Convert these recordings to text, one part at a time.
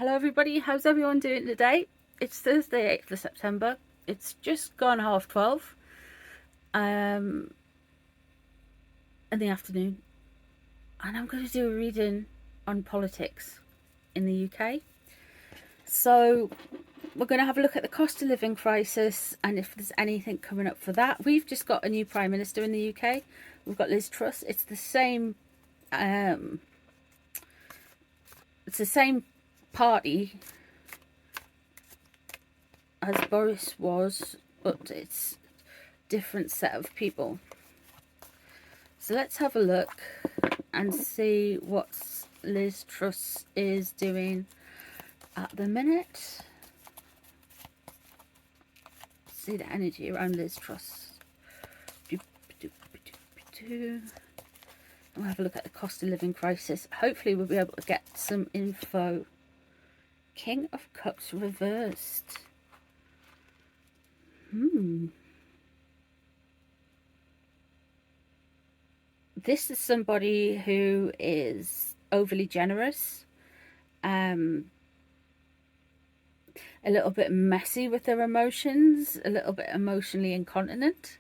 Hello everybody, how's everyone doing today? It's Thursday 8th of September. It's just gone 12:30 in the afternoon, and I'm going to do a reading on politics in the UK. So we're going to have a look at the cost of living crisis and if there's anything coming up for that. We've just got a new Prime Minister in the UK. We've got Liz Truss. It's the same party as Boris was, but it's different set of people. So let's have a look and see what Liz Truss is doing at the minute. See the energy around Liz Truss. We'll have a look at the cost of living crisis. Hopefully we'll be able to get some info. King of Cups reversed. This is somebody who is overly generous, a little bit messy with their emotions, a little bit emotionally incontinent.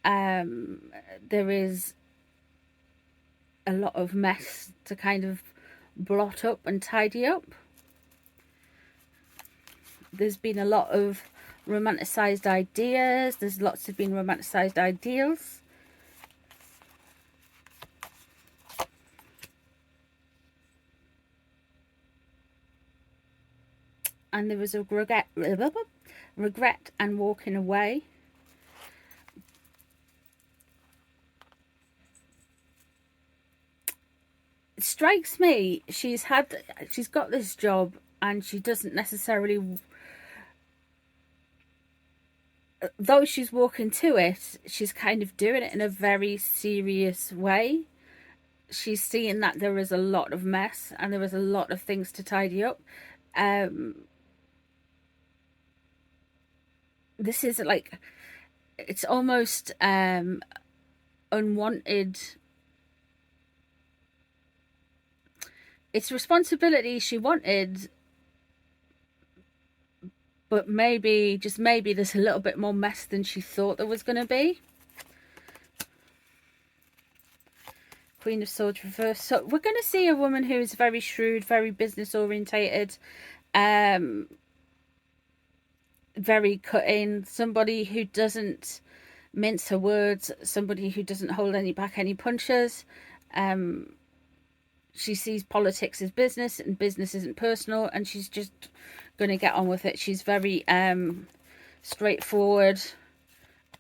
There is a lot of mess to kind of blot up and tidy up. There's been a lot of romanticized ideas. There's lots of been romanticized ideals. And there was a regret and walking away. It strikes me she's got this job and she doesn't necessarily, though she's walking to it, she's kind of doing it in a very serious way. She's seeing that there is a lot of mess and there is a lot of things to tidy up. This is like, it's almost unwanted. It's responsibility she wanted, but maybe, just maybe, there's a little bit more mess than she thought there was going to be. Queen of Swords reversed. So we're going to see a woman who is very shrewd, very business orientated, very cutting, somebody who doesn't mince her words, somebody who doesn't hold any punches. She sees politics as business and business isn't personal, and she's just going to get on with it. She's very straightforward,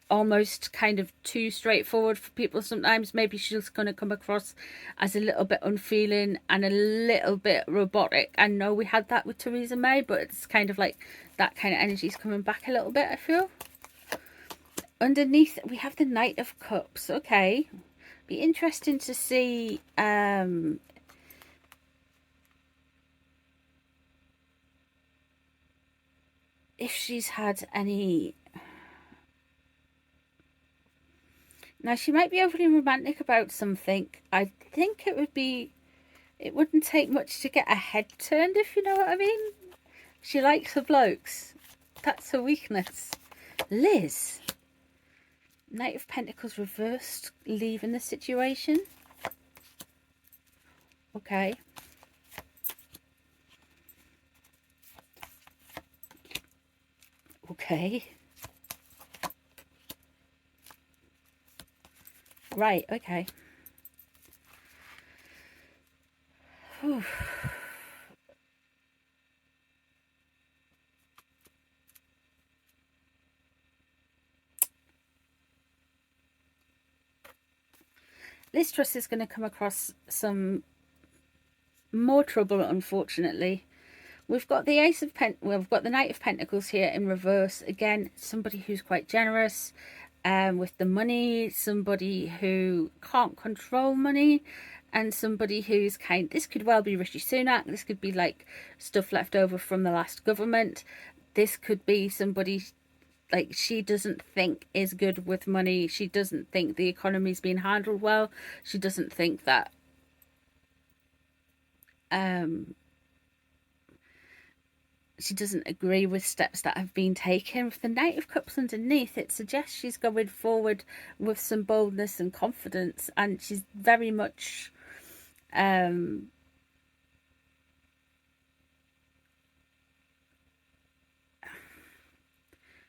almost kind of too straightforward for people sometimes. Maybe she's going to come across as a little bit unfeeling and a little bit robotic. I know we had that with Theresa May, but it's kind of like that kind of energy is coming back a little bit, I feel. Underneath we have the Knight of Cups. Okay, be interesting to see if she's had any. Now, she might be overly romantic about something. I think it wouldn't take much to get her head turned, if you know what I mean. She likes her blokes. That's her weakness. Liz. Knight of Pentacles reversed, leaving the situation. Okay. Okay. Right, okay. Whew. Liz Truss is going to come across some more trouble, unfortunately. We've got the we've got the Knight of Pentacles here in reverse. Again, somebody who's quite generous with the money, somebody who can't control money, and somebody who's this could well be Rishi Sunak. This could be like stuff left over from the last government. This could be somebody like she doesn't think is good with money. She doesn't think the economy's being handled well. She doesn't think that she doesn't agree with steps that have been taken. With the Knight of Cups underneath, it suggests she's going forward with some boldness and confidence, and she's very much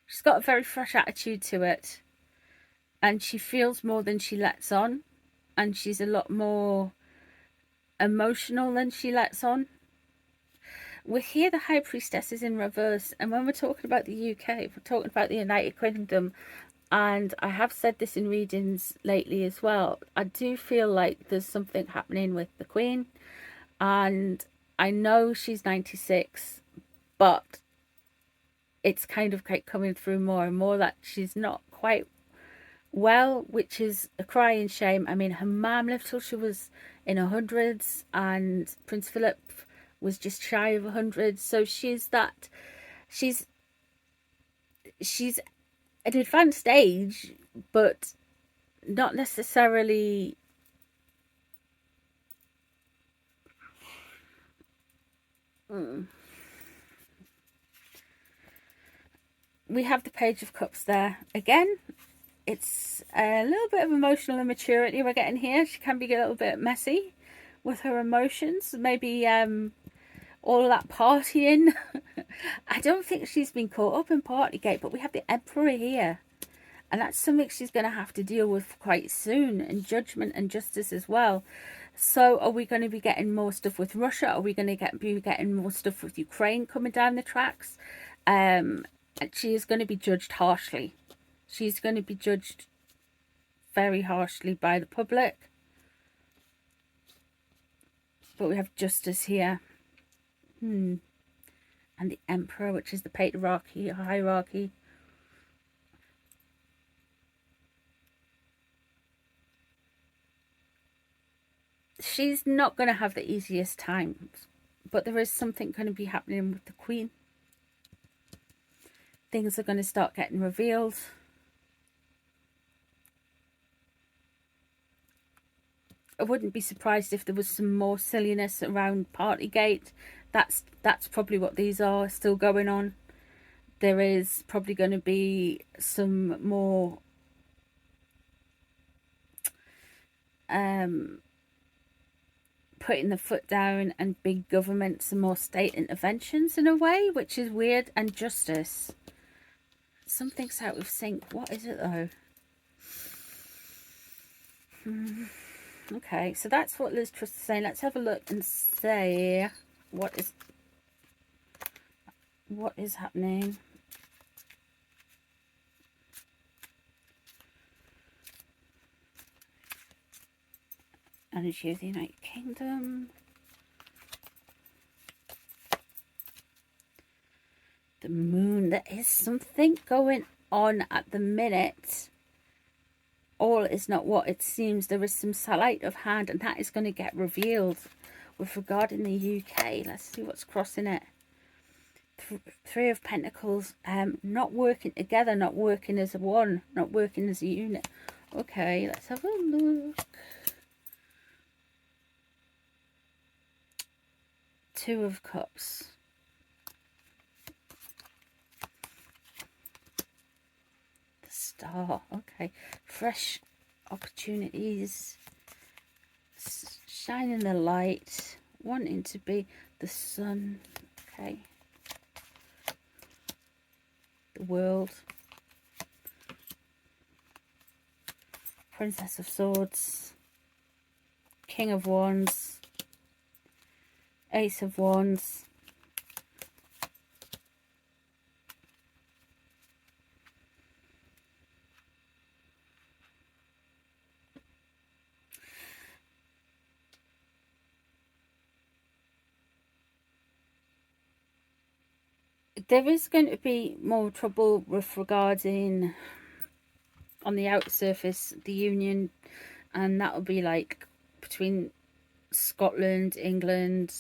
she's got a very fresh attitude to it, and she feels more than she lets on, and she's a lot more emotional than she lets on. We hear the High Priestess is in reverse, and when we're talking about the UK, we're talking about the United Kingdom, and I have said this in readings lately as well, I do feel like there's something happening with the Queen, and I know she's 96, but it's kind of coming through more and more that she's not quite well, which is a crying shame. I mean, her mum lived till she was in her hundreds, and Prince Philip was just shy of 100, so she's at an advanced age, but not necessarily we have the Page of Cups there again. It's a little bit of emotional immaturity we're getting here. She can be a little bit messy with her emotions, maybe all of that partying. I don't think she's been caught up in Partygate, but we have the Emperor here, and that's something she's going to have to deal with quite soon, and judgment and justice as well. So are we going to be getting more stuff with Russia? Are we going to be getting more stuff with Ukraine coming down the tracks? And she is going to be judged harshly. She's going to be judged very harshly by the public. But we have justice here. And the Emperor, which is the patriarchy, hierarchy. She's not going to have the easiest time. But there is something going to be happening with the Queen. Things are going to start getting revealed. I wouldn't be surprised if there was some more silliness around Partygate. That's probably what these are still going on. There is probably going to be some more putting the foot down and big government, some more state interventions in a way, which is weird, and justice. Something's out of sync. What is it though? Okay, so that's what Liz Truss is saying. Let's have a look and say what is happening. Energy of the United Kingdom. The moon. There is something going on at the minute. All is not what it seems. There is some sleight of hand, and that is going to get revealed with regarding the UK. Let's see what's crossing it. Three of Pentacles. Not working together, not working as one, not working as a unit. Okay, let's have a look. Two of Cups. The Star. Okay. Fresh opportunities. Shining the light. Wanting to be the sun. Okay. The World. Princess of Swords. King of Wands. Ace of Wands. There is going to be more trouble with regarding on the outer surface the union, and that will be like between Scotland, England,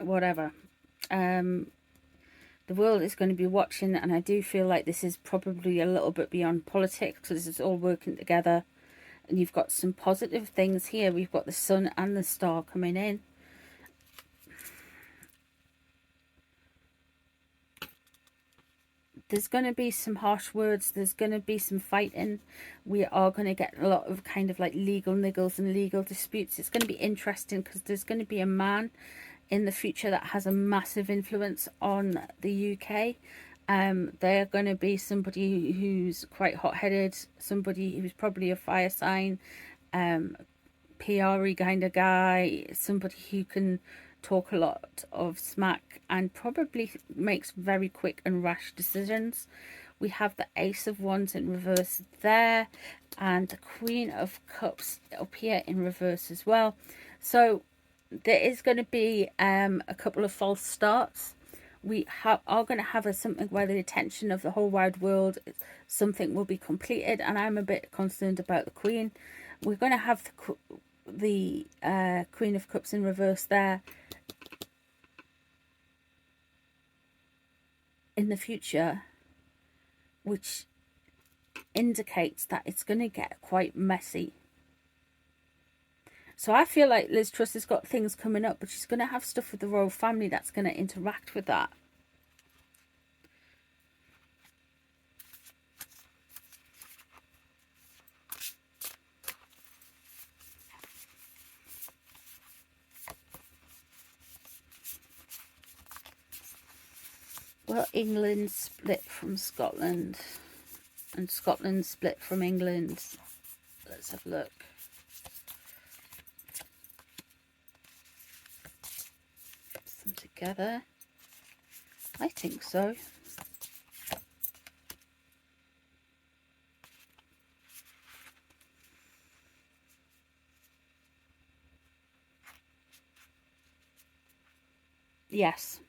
whatever. The world is going to be watching, and I do feel like this is probably a little bit beyond politics, because this is all working together, and you've got some positive things here. We've got the sun and the star coming in. there's going to be some harsh words, there's going to be some fighting, we are going to get a lot of kind of like legal niggles and legal disputes. It's going to be interesting because there's going to be a man in the future that has a massive influence on the UK. They're going to be somebody who's quite hot-headed, somebody who's probably a fire sign, PR-y kind of guy, somebody who can talk a lot of smack and probably makes very quick and rash decisions. We have the Ace of Wands in reverse there, and the Queen of Cups up here in reverse as well. So there is going to be a couple of false starts. We are going to have something where the attention of the whole wide world, something will be completed, and I'm a bit concerned about the Queen. We're going to have the Queen of Cups in reverse there in the future, which indicates that it's going to get quite messy. So I feel like Liz Truss has got things coming up, but she's going to have stuff with the royal family that's going to interact with that. Well, England split from Scotland, and Scotland split from England. Let's have a look. Put them together. I think so. Yes.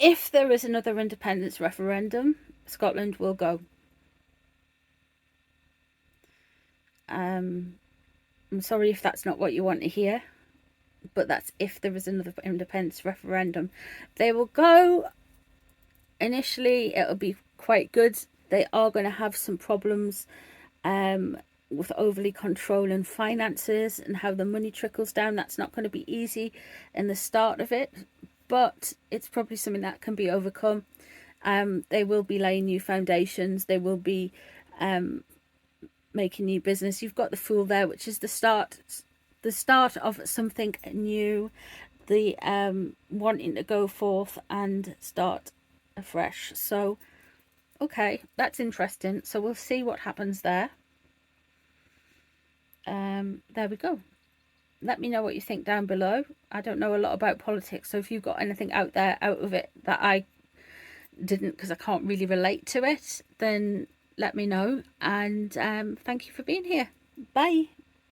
If there is another independence referendum, Scotland will go. I'm sorry if that's not what you want to hear, but that's if there is another independence referendum. They will go. Initially, it'll be quite good. They are going to have some problems with overly controlling finances and how the money trickles down. That's not going to be easy in the start of it, but it's probably something that can be overcome. They will be laying new foundations. They will be making new business. You've got the Fool there, which is the start of something new, the wanting to go forth and start afresh. So okay, that's interesting. So we'll see what happens there. There we go. Let me know what you think down below. I don't know a lot about politics, so if you've got anything out there out of it that I didn't, because I can't really relate to it, then let me know. And thank you for being here. Bye.